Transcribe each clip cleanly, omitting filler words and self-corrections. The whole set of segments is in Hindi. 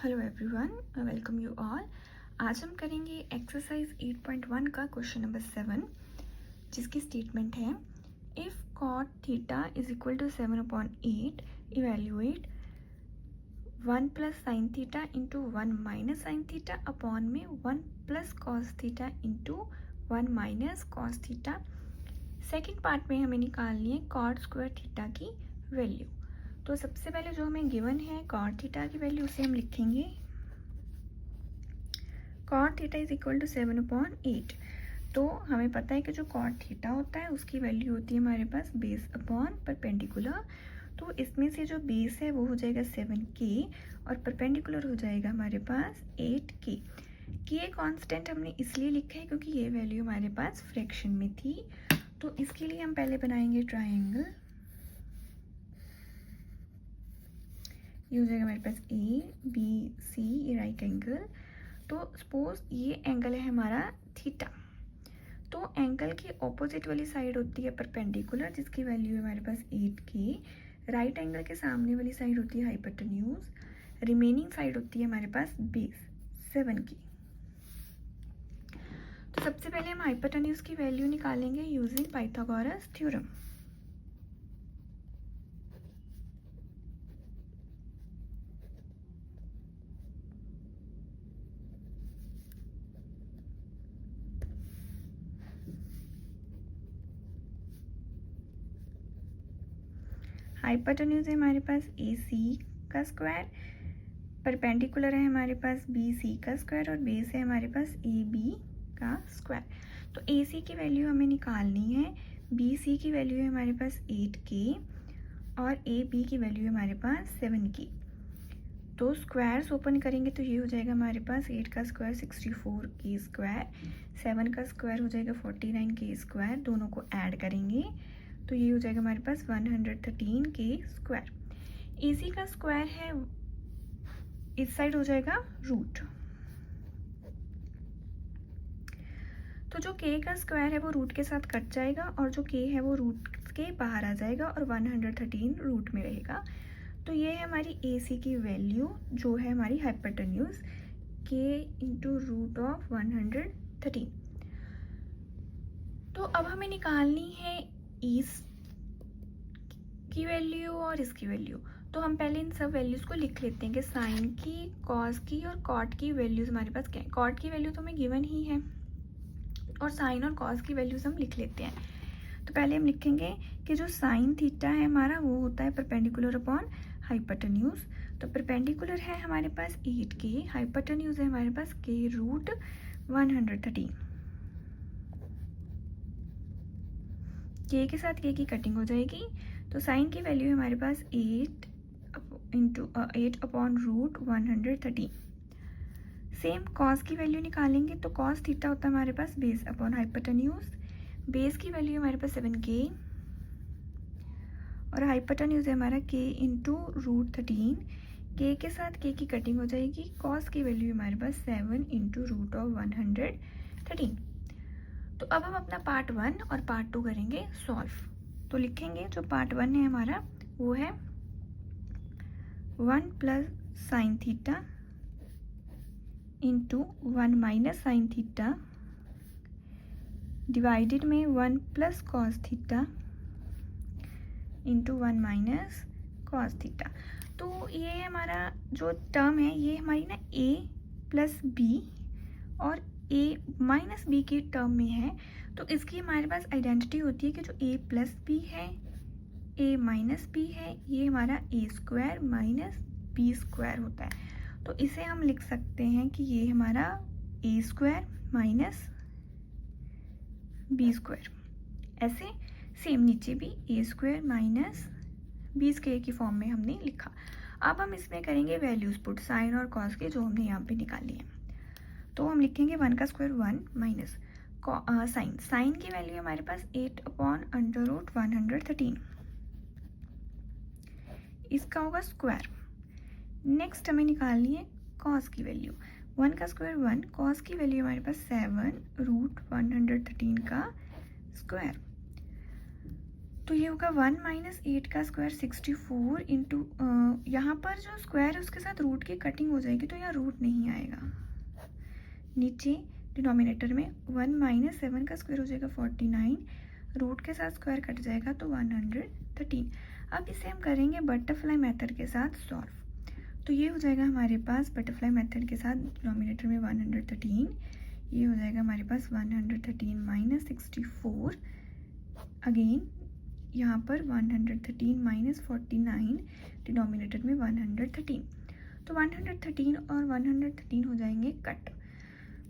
Hello everyone, welcome you all. आज हम करेंगे एक्सरसाइज 8.1 का क्वेश्चन नंबर 7, जिसकी स्टेटमेंट है if cot theta is equal to 7/8 evaluate 1 plus sine theta into 1 minus sine theta upon में 1 plus cos theta into 1 minus cos theta. Second part में हमें निकालनी है कॉट स्क्वायर थीटा की वैल्यू। तो सबसे पहले जो हमें गिवन है कॉट थीटा की वैल्यू, उसे हम लिखेंगे cot theta is equal to 7/8। तो हमें पता है कि जो कॉट थीटा होता है उसकी वैल्यू होती है हमारे पास बेस अपॉन परपेंडिकुलर। तो इसमें से जो बेस है वो हो जाएगा 7k और परपेंडिकुलर हो जाएगा हमारे पास 8k। के कांस्टेंट हमने इसलिए लिखा है क्योंकि ये वैल्यू हमारे पास फ्रैक्शन में थी। तो इसके लिए हम पहले बनाएंगे ट्राइंगल। ये हो जाएगा हमारे पास ABC, ये राइट एंगल। तो सपोज ये एंगल है हमारा थीटा। तो एंगल की ऑपोजिट वाली साइड होती है परपेंडिकुलर, जिसकी वैल्यू है हमारे पास 8k। राइट एंगल के सामने वाली साइड होती है हाइपोटेन्यूज। रिमेनिंग साइड होती है हमारे पास बेस 7k। तो सबसे पहले हम हाइपोटेन्यूज की वैल्यू निकालेंगे यूजिंग पाइथागोरस थ्योरम। हाइपोटेन्यूज है हमारे पास AC का स्क्वायर, परपेंडिकुलर है हमारे पास BC का स्क्वायर और बेस है हमारे पास AB का स्क्वायर। तो AC की वैल्यू हमें निकालनी है, BC की वैल्यू है हमारे पास 8k और AB की वैल्यू है हमारे पास 7k। तो स्क्वायर्स ओपन करेंगे तो ये हो जाएगा हमारे पास 8 का स्क्वायर 64k स्क्वायर, 7 का स्क्वायर हो जाएगा 49k स्क्वायर। दोनों को ऐड करेंगे तो ये हो जाएगा हमारे पास 113k स्क्वायर। AC का स्क्वायर है, इस साइड हो जाएगा रूट। तो जो k का स्क्वायर है वो रूट के साथ कट जाएगा और जो k है वो रूट के बाहर आ जाएगा और 113 रूट में रहेगा। तो ये है हमारी AC की वैल्यू जो है हमारी hypotenuse k into root of 113। तो अब हमें निकालनी है इस की वैल्यू और इसकी वैल्यू। तो हम पहले इन सब वैल्यूज़ को लिख लेते हैं कि साइन की, कॉस की और कॉट की वैल्यूज़ हमारे पास क्या है। कॉट की वैल्यू तो हमें गिवन ही है और साइन और कॉस की वैल्यूज़ हम लिख लेते हैं। तो पहले हम लिखेंगे कि जो साइन थीटा है हमारा वो होता है परपेंडिकुलर अपॉन हाइपोटेन्यूज। तो परपेंडिकुलर है हमारे पास 8k, हाइपोटेन्यूज है हमारे पास k रूट 113। k के साथ k की कटिंग हो जाएगी। तो साइन की वैल्यू है हमारे पास 8 अपॉन रूट 113। सेम कॉस की वैल्यू निकालेंगे तो कॉस थीटा होता है हमारे पास बेस अपॉन हाइपोटेन्यूज। बेस की वैल्यू है हमारे पास 7k और हाइपोटेन्यूज है हमारा k इंटू रूट 13। k के साथ k की कटिंग हो जाएगी। कॉस की वैल्यू हमारे पास 7 इंटू रूट ऑफ 113। तो अब हम अपना पार्ट 1 और पार्ट 2 करेंगे सॉल्व। तो लिखेंगे जो पार्ट 1 है हमारा वो है 1 plus sine theta into 1 minus sine theta divided में 1 plus cos theta into 1 minus cos theta. तो ये हमारा जो टर्म है ये हमारी ना a प्लस बी और a माइनस बी की टर्म में है। तो इसकी हमारे पास आइडेंटिटी होती है कि जो a प्लस बी है, a माइनस बी है, ये हमारा a square minus b square होता है। तो इसे हम लिख सकते हैं कि ये हमारा a square minus b square. ऐसे सेम नीचे भी a square minus b square की फॉर्म में हमने लिखा। अब हम इसमें करेंगे वैल्यूज पुट साइन और कॉस के, जो हमने यहाँ पे निकाली है। तो हम लिखेंगे 1 का स्क्वायर 1 माइनस साइन। साइन की वैल्यू हमारे पास 8 अपॉन अंडर रूट 113, इसका होगा स्क्वायर। नेक्स्ट हमें निकालनी है कॉस की वैल्यू। 1 का स्क्वायर 1, कॉस की वैल्यू हमारे पास 7 रूट 113 का स्क्वायर। तो ये होगा 1 माइनस 8 का स्क्वायर 64 इंटू, यहाँ पर जो स्क्वायर है उसके साथ रूट की कटिंग हो जाएगी तो यहाँ रूट नहीं आएगा। नीचे डिनोमिनेटर में 1 माइनस 7 का स्क्वायर हो जाएगा 49, रूट के साथ स्क्वायर कट जाएगा तो 113। अब इसे हम करेंगे बटरफ्लाई मेथड के साथ सॉल्व। तो ये हो जाएगा हमारे पास बटरफ्लाई मेथड के साथ डिनोमिनेटर में 113, ये हो जाएगा हमारे पास 113 माइनस 64, अगेन यहाँ पर 113 माइनस 49, डिनोमिनेटर में 113। तो 113 और 113 हो जाएंगे कट,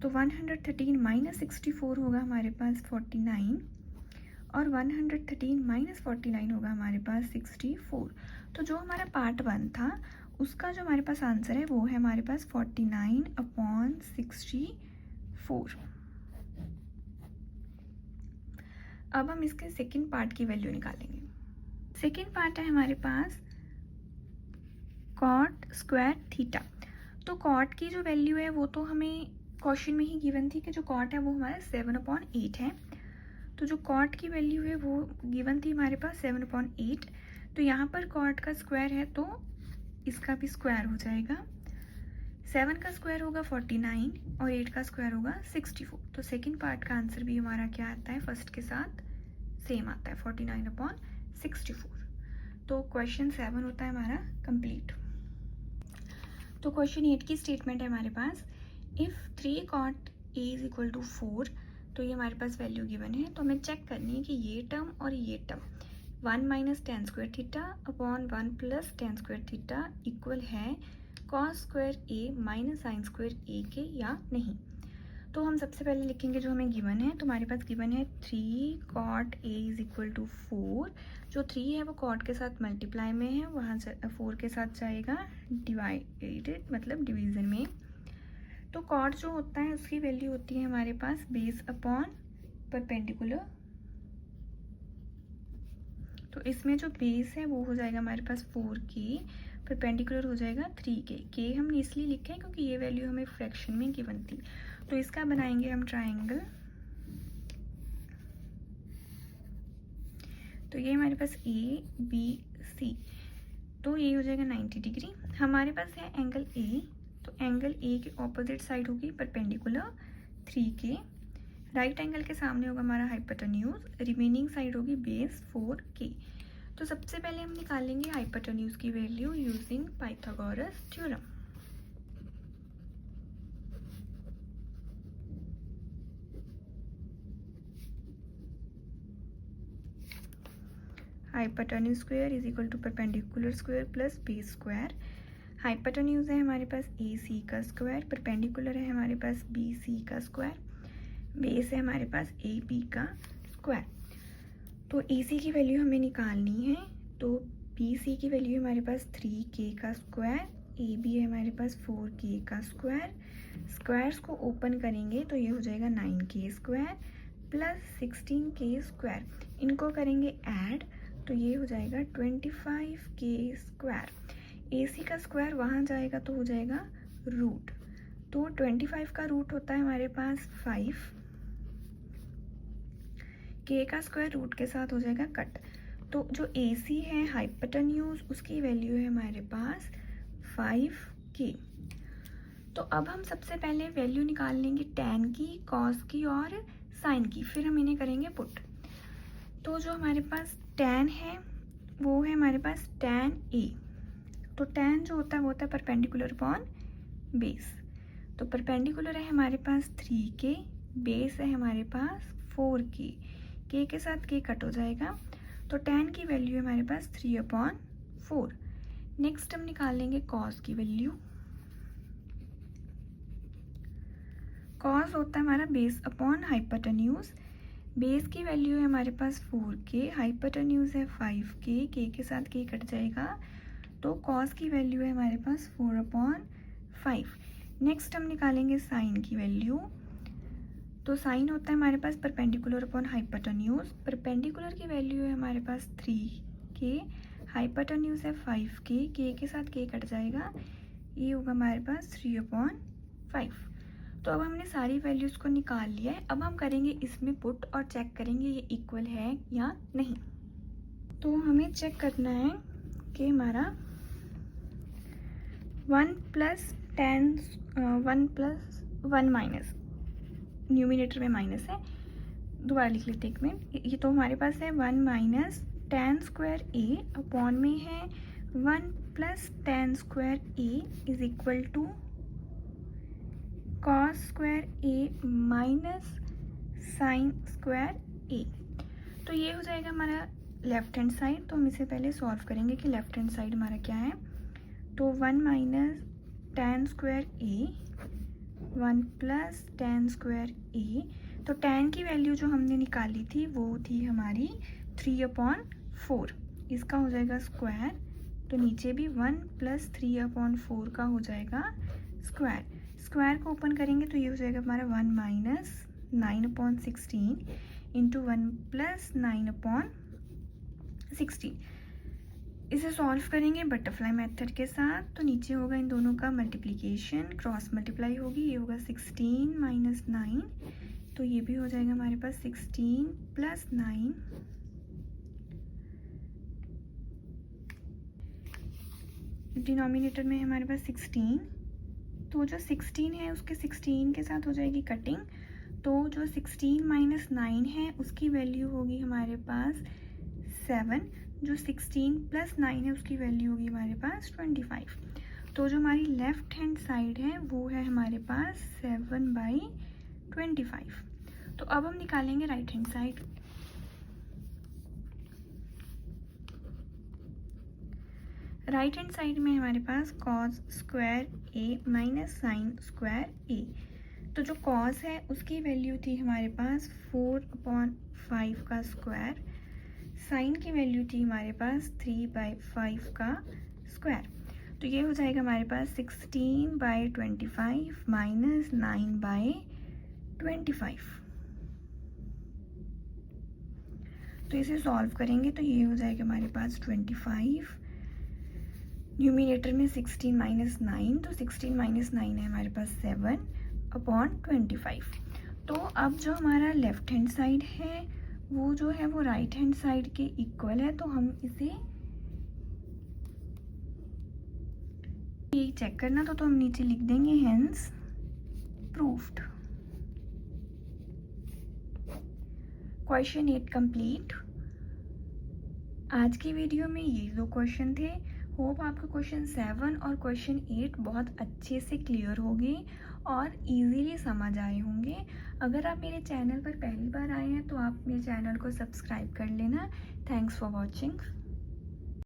तो 113 माइनस 64 होगा हमारे पास 49 और 113 माइनस 49 होगा हमारे पास 64। तो जो हमारा पार्ट 1 था उसका जो हमारे पास आंसर है वो है हमारे पास 49/64। अब हम इसके सेकंड पार्ट की वैल्यू निकालेंगे। सेकंड पार्ट है हमारे पास कॉट स्क्वायर थीटा। तो कॉट की जो वैल्यू है वो तो हमें क्वेश्चन में ही गिवन थी कि जो कॉट है वो हमारा 7/8 है। तो जो कॉट की वैल्यू है वो गिवन थी हमारे पास 7/8। तो यहाँ पर कॉट का स्क्वायर है तो इसका भी स्क्वायर हो जाएगा। 7 का स्क्वायर होगा 49 और 8 का स्क्वायर होगा 64। तो सेकंड पार्ट का आंसर भी हमारा क्या आता है, फर्स्ट के साथ सेम आता है 49/64। तो क्वेश्चन 7 होता है हमारा कंप्लीट। तो क्वेश्चन 8 की स्टेटमेंट है हमारे पास, if 3 cot a is equal to 4, तो ये हमारे पास वैल्यू गिवन है। तो हमें चेक करनी है कि ये टर्म और ये term 1 minus ten square theta upon 1 plus ten square theta equal है cos square A minus sine square ए के या नहीं। तो हम सबसे पहले लिखेंगे जो हमें गिवन है। तो हमारे पास गिवन है 3 cot a is equal to 4। जो 3 है वो कॉट के साथ मल्टीप्लाई में है, वहाँ 4 के साथ जाएगा डिवाइडेड मतलब डिवीज़न में। तो कॉट जो होता है उसकी वैल्यू होती है हमारे पास बेस अपॉन परपेंडिकुलर। तो इसमें जो बेस है वो हो जाएगा हमारे पास 4k, परपेंडिकुलर हो जाएगा 3k। k हमने इसलिए लिखा है क्योंकि ये वैल्यू हमें फ्रैक्शन में गिवन थी। तो इसका बनाएंगे हम ट्राइंगल। तो ये हमारे पास ए बी सी, तो ये हो जाएगा 90 डिग्री। हमारे पास है एंगल ए, तो एंगल ए की ऑपोजिट साइड होगी परपेंडिकुलर 3k। राइट एंगल के सामने होगा हमारा हाइपोटेन्यूज, रिमेनिंग साइड होगी बेस 4k। तो सबसे पहले हम निकालेंगे हाइपोटेन्यूज की value using Pythagoras theorem. Hypotenuse square is equal to perpendicular square plus base square. Hypotenuse है हमारे पास ए सी का स्क्वायर, परपेंडिकुलर है हमारे पास बी सी का स्क्वायर, बेस है हमारे पास ए बी का स्क्वायर। तो ए सी की वैल्यू हमें निकालनी है। तो बी सी की वैल्यू हमारे पास 3k का स्क्वायर, ए बी है हमारे पास 4k का स्क्वायर। स्क्वायर्स को ओपन करेंगे तो ये हो जाएगा 9k square plus 16k square. इनको करेंगे ऐड तो ये हो जाएगा 25k स्क्वायर। ए सी का स्क्वायर वहाँ जाएगा तो हो जाएगा रूट, तो 25 का रूट होता है हमारे पास 5। k का स्क्वायर रूट के साथ हो जाएगा कट। तो जो ए सी है हाइपोटेन्यूज उसकी वैल्यू है हमारे पास 5k। तो अब हम सबसे पहले वैल्यू निकाल लेंगे टैन की, कॉस की और साइन की, फिर हम इन्हें करेंगे पुट। तो जो हमारे पास टैन है वो है हमारे पास टैन ए। तो टैन जो होता है वो होता है परपेंडिकुलर अपॉन बेस। तो परपेंडिकुलर है हमारे पास 3k, बेस है हमारे पास 4k, k के साथ k कट हो जाएगा। तो टैन की वैल्यू है हमारे पास 3/4। नेक्स्ट हम निकालेंगे कॉस की वैल्यू। कॉस होता है हमारा बेस अपॉन हाइपोटेन्यूज। बेस की वैल्यू है हमारे पास 4k, हाइपोटेन्यूज है 5k, k के साथ k कट जाएगा। तो कॉस की वैल्यू है हमारे पास 4/5। नेक्स्ट हम निकालेंगे साइन की वैल्यू। तो साइन होता है हमारे पास परपेंडिकुलर अपॉन हाइपोटेन्यूज। परपेंडिकुलर की वैल्यू है हमारे पास 3k, हाइपोटेन्यूज है 5k, k के साथ k कट जाएगा, ये होगा हमारे पास 3/5। तो अब हमने सारी वैल्यूज़ को निकाल लिया है। अब हम करेंगे इसमें पुट और चेक करेंगे ये इक्वल है या नहीं। तो हमें चेक करना है कि हमारा 1 प्लस 1 माइनस, न्यूमिनेटर में माइनस है, दोबारा लिख लेते एक में। ये तो हमारे पास है 1 minus tan square A upon में है 1 plus tan square A is equal to cos square A minus sine square A. तो ये हो जाएगा हमारा लेफ्ट हैंड साइड। तो हम इसे पहले सॉल्व करेंगे कि लेफ्ट हैंड साइड हमारा क्या है। तो 1 minus tan square A 1 plus tan square A, तो tan की वैल्यू जो हमने निकाली थी वो थी हमारी 3/4, इसका हो जाएगा स्क्वायर। तो नीचे भी 1 प्लस 3/4 का हो जाएगा स्क्वायर। स्क्वायर को ओपन करेंगे तो ये हो जाएगा हमारा 1 माइनस 9/16 इंटू 1 प्लस 9/16। इसे सॉल्व करेंगे बटरफ्लाई मेथड के साथ। तो नीचे होगा इन दोनों का मल्टीप्लिकेशन, क्रॉस मल्टीप्लाई होगी, ये होगा 16 माइनस 9, तो ये भी हो जाएगा हमारे पास 16 प्लस 9 डिनोमिनेटर में हमारे पास 16। तो जो 16 है उसके 16 के साथ हो जाएगी कटिंग, तो जो 16 माइनस 9 है उसकी वैल्यू होगी हमारे पास 7, जो 16 प्लस 9 है उसकी वैल्यू होगी हमारे पास 25। तो जो हमारी लेफ्ट हैंड साइड है वो है हमारे पास 7/25। तो अब हम निकालेंगे right hand side. Right hand side में हमारे पास cos square A minus sine square A. तो जो कॉस है उसकी वैल्यू थी हमारे पास 4/5 का स्क्वायर, साइन की वैल्यू थी हमारे पास 3/5 का स्क्वायर। तो ये हो जाएगा हमारे पास 16/25 माइनस 9/25। तो इसे सॉल्व करेंगे तो ये हो जाएगा हमारे पास 25, न्यूमिनेटर में 16 माइनस 9, तो 16 माइनस 9 है हमारे पास 7/25। तो अब जो हमारा लेफ्ट हैंड साइड है वो जो है वो राइट हैंड साइड के इक्वल है, तो हम इसे ये चेक करना तो हम नीचे लिख देंगे हेंस प्रूव्ड। Question 8 complete. आज की वीडियो में ये 2 क्वेश्चन थे। होप आपको क्वेश्चन 7 और क्वेश्चन 8 बहुत अच्छे से क्लियर हो गए और इजीली समझ आए होंगे। अगर आप मेरे चैनल पर पहली बार आए हैं तो आप मेरे चैनल को सब्सक्राइब कर लेना। Thanks for watching.